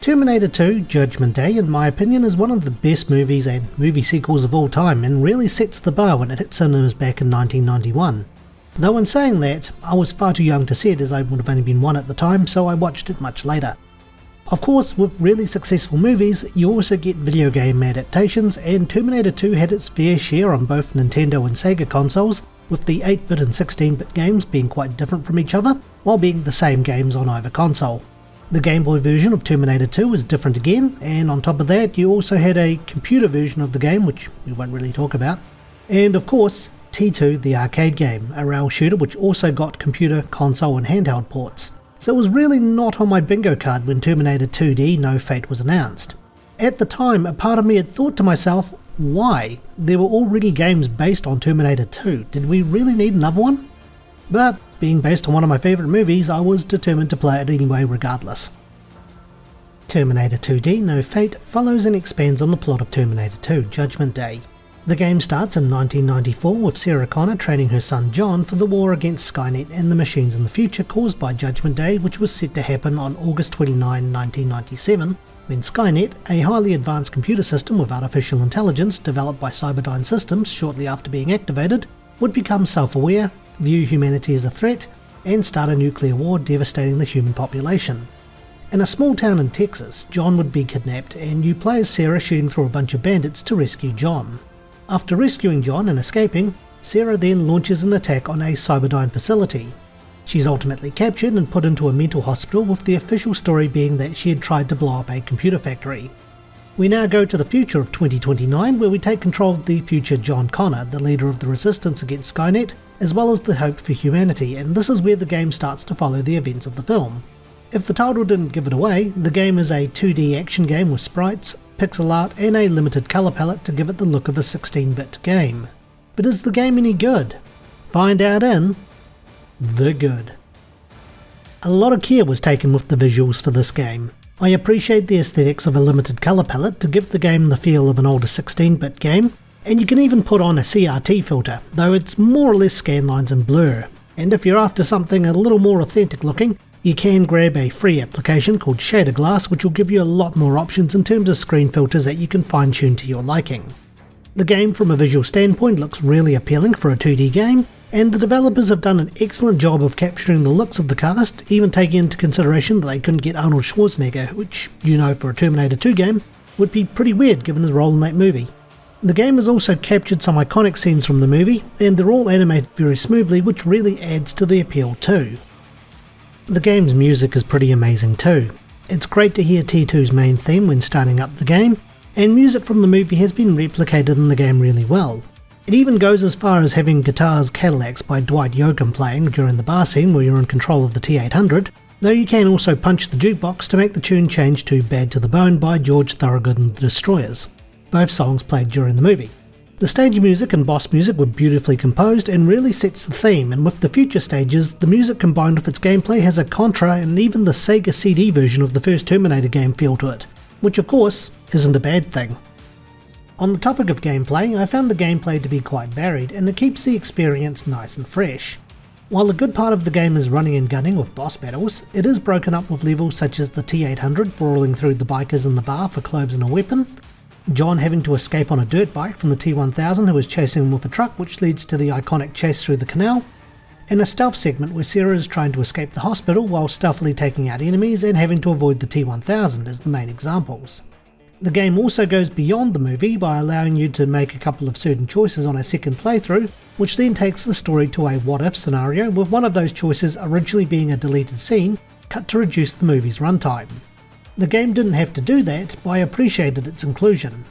Terminator 2 Judgment Day, in my opinion, is one of the best movies and movie sequels of all time and really sets the bar when it hit cinemas back in 1991. Though in saying that, I was far too young to see it as I would have only been 1 at the time, so I watched it much later. Of course, with really successful movies, you also get video game adaptations, and Terminator 2 had its fair share on both Nintendo and Sega consoles, with the 8-bit and 16-bit games being quite different from each other, while being the same games on either console. The Game Boy version of Terminator 2 was different again, and on top of that you also had a computer version of the game, which we won't really talk about, and of course T2, the arcade game, a rail shooter which also got computer, console and handheld ports. So it was really not on my bingo card when Terminator 2D No Fate was announced. At the time, a part of me had thought to myself, why? There were already games based on Terminator 2, did we really need another one? But being based on one of my favourite movies, I was determined to play it anyway regardless. Terminator 2D No Fate follows and expands on the plot of Terminator 2 Judgment Day. The game starts in 1994 with Sarah Connor training her son John for the war against Skynet and the machines in the future caused by Judgment Day, which was set to happen on August 29, 1997, when Skynet, a highly advanced computer system with artificial intelligence developed by Cyberdyne Systems shortly after being activated, would become self-aware, view humanity as a threat, and start a nuclear war devastating the human population. In a small town in Texas, John would be kidnapped, and you play as Sarah shooting through a bunch of bandits to rescue John. After rescuing John and escaping, Sarah then launches an attack on a Cyberdyne facility. She's ultimately captured and put into a mental hospital, with the official story being that she had tried to blow up a computer factory. We now go to the future of 2029, where we take control of the future John Connor, the leader of the resistance against Skynet, as well as the hope for humanity, and this is where the game starts to follow the events of the film. If the title didn't give it away, the game is a 2D action game with sprites, pixel art and a limited colour palette to give it the look of a 16-bit game. But is the game any good? Find out in The Good. A lot of care was taken with the visuals for this game. I appreciate the aesthetics of a limited colour palette to give the game the feel of an older 16-bit game, and you can even put on a CRT filter, though it's more or less scan lines and blur. And if you're after something a little more authentic looking, you can grab a free application called ShaderGlass, which will give you a lot more options in terms of screen filters that you can fine tune to your liking. The game from a visual standpoint looks really appealing for a 2D game, and the developers have done an excellent job of capturing the looks of the cast, even taking into consideration that they couldn't get Arnold Schwarzenegger, which, you know, for a Terminator 2 game, would be pretty weird given his role in that movie. The game has also captured some iconic scenes from the movie, and they're all animated very smoothly, which really adds to the appeal too. The game's music is pretty amazing too. It's great to hear T2's main theme when starting up the game, and music from the movie has been replicated in the game really well. It even goes as far as having Guitars Cadillacs by Dwight Yoakam playing during the bar scene where you're in control of the T-800, though you can also punch the jukebox to make the tune change to Bad to the Bone by George Thorogood and the Destroyers, both songs played during the movie. The stage music and boss music were beautifully composed and really sets the theme, and with the future stages, the music combined with its gameplay has a Contra and even the Sega CD version of the first Terminator game feel to it, which of course isn't a bad thing. On the topic of gameplay, I found the gameplay to be quite varied, and it keeps the experience nice and fresh. While a good part of the game is running and gunning with boss battles, it is broken up with levels such as the T-800 brawling through the bikers in the bar for clothes and a weapon, John having to escape on a dirt bike from the T-1000 who is chasing him with a truck, which leads to the iconic chase through the canal, and a stealth segment where Sarah is trying to escape the hospital while stealthily taking out enemies and having to avoid the T-1000 as the main examples. The game also goes beyond the movie by allowing you to make a couple of certain choices on a second playthrough, which then takes the story to a what-if scenario, with one of those choices originally being a deleted scene, cut to reduce the movie's runtime. The game didn't have to do that, but I appreciated its inclusion.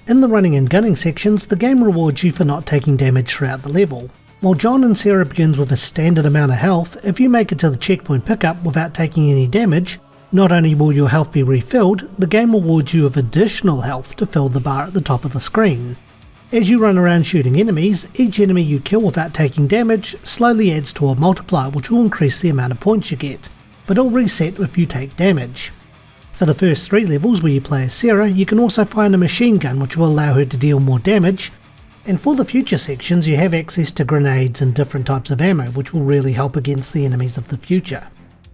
In the running and gunning sections, the game rewards you for not taking damage throughout the level. While John and Sarah begins with a standard amount of health, if you make it to the checkpoint pickup without taking any damage, not only will your health be refilled, the game awards you with additional health to fill the bar at the top of the screen. As you run around shooting enemies, each enemy you kill without taking damage slowly adds to a multiplier which will increase the amount of points you get, but it'll reset if you take damage. For the first 3 levels where you play as Sarah, you can also find a machine gun which will allow her to deal more damage, and for the future sections you have access to grenades and different types of ammo which will really help against the enemies of the future.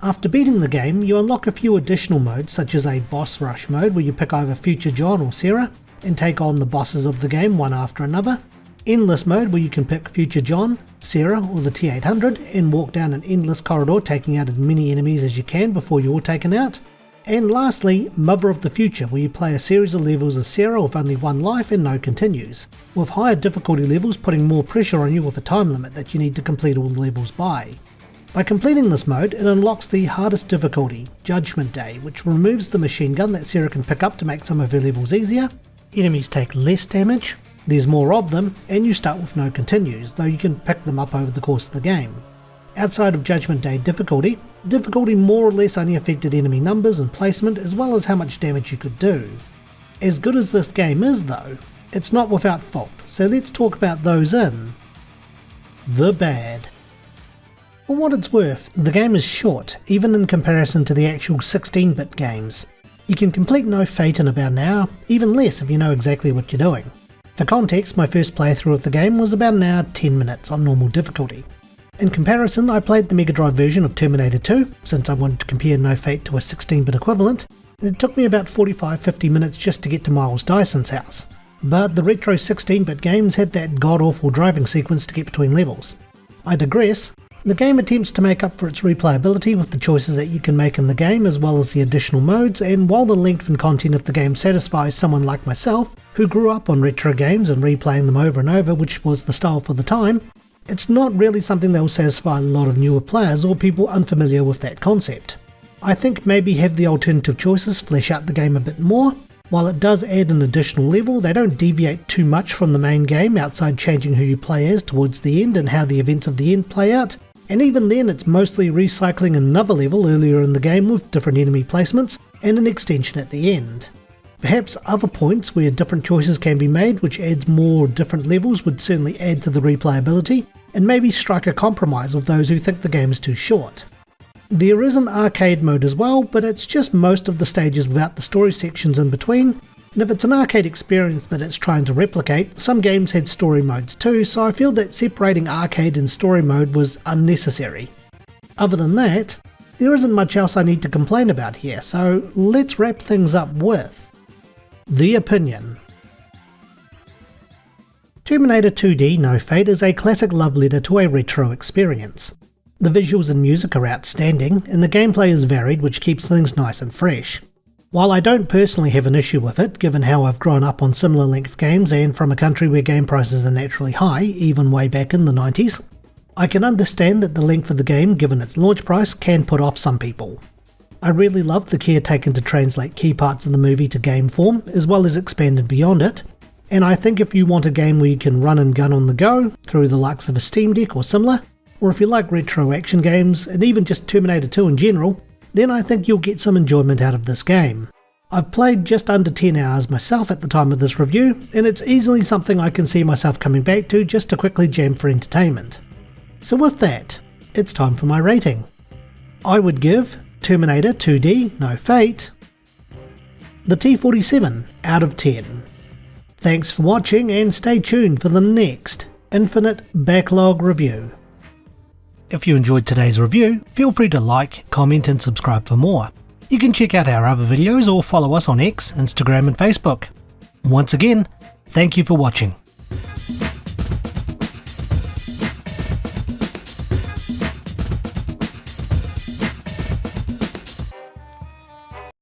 After beating the game, you unlock a few additional modes such as a boss rush mode where you pick either Future John or Sarah and take on the bosses of the game one after another, endless mode where you can pick Future John, Sarah or the T800 and walk down an endless corridor taking out as many enemies as you can before you're all taken out, and lastly, Mother of the Future where you play a series of levels as Sarah with only one life and no continues, with higher difficulty levels putting more pressure on you with a time limit that you need to complete all the levels by. By completing this mode, it unlocks the hardest difficulty, Judgement Day, which removes the machine gun that Sarah can pick up to make some of her levels easier, enemies take less damage, there's more of them, and you start with no continues, though you can pick them up over the course of the game. Outside of Judgement Day difficulty more or less only affected enemy numbers and placement as well as how much damage you could do. As good as this game is though, it's not without fault, so let's talk about those in the bad. For what it's worth, the game is short, even in comparison to the actual 16-bit games. You can complete No Fate in about an hour, even less if you know exactly what you're doing. For context, my first playthrough of the game was about an hour 10 minutes on normal difficulty. In comparison, I played the Mega Drive version of Terminator 2, since I wanted to compare No Fate to a 16-bit equivalent, and it took me about 45-50 minutes just to get to Miles Dyson's house. But the retro 16-bit games had that god-awful driving sequence to get between levels. I digress. The game attempts to make up for its replayability with the choices that you can make in the game as well as the additional modes, and while the length and content of the game satisfies someone like myself, who grew up on retro games and replaying them over and over, which was the style for the time, it's not really something that will satisfy a lot of newer players or people unfamiliar with that concept. I think maybe have the alternative choices flesh out the game a bit more. While it does add an additional level, they don't deviate too much from the main game outside changing who you play as towards the end and how the events of the end play out, and even then it's mostly recycling another level earlier in the game with different enemy placements and an extension at the end. Perhaps other points where different choices can be made which adds more different levels would certainly add to the replayability, and maybe strike a compromise with those who think the game is too short. There is an arcade mode as well, but it's just most of the stages without the story sections in between, and if it's an arcade experience that it's trying to replicate, some games had story modes too, so I feel that separating arcade and story mode was unnecessary. Other than that, there isn't much else I need to complain about here, so let's wrap things up with the opinion. Terminator 2D No Fate is a classic love letter to a retro experience. The visuals and music are outstanding, and the gameplay is varied, which keeps things nice and fresh. While I don't personally have an issue with it, given how I've grown up on similar length games and from a country where game prices are naturally high, even way back in the 90s, I can understand that the length of the game, given its launch price, can put off some people. I really love the care taken to translate key parts of the movie to game form, as well as expanded beyond it, and I think if you want a game where you can run and gun on the go, through the likes of a Steam Deck or similar, or if you like retro action games, and even just Terminator 2 in general, then I think you'll get some enjoyment out of this game. I've played just under 10 hours myself at the time of this review, and it's easily something I can see myself coming back to just to quickly jam for entertainment. So with that, it's time for my rating. I would give Terminator 2D No Fate the T47 out of 10. Thanks for watching and stay tuned for the next Infinite Backlog review. If you enjoyed today's review, feel free to like, comment and subscribe for more. You can check out our other videos or follow us on X, Instagram and Facebook. Once again, thank you for watching.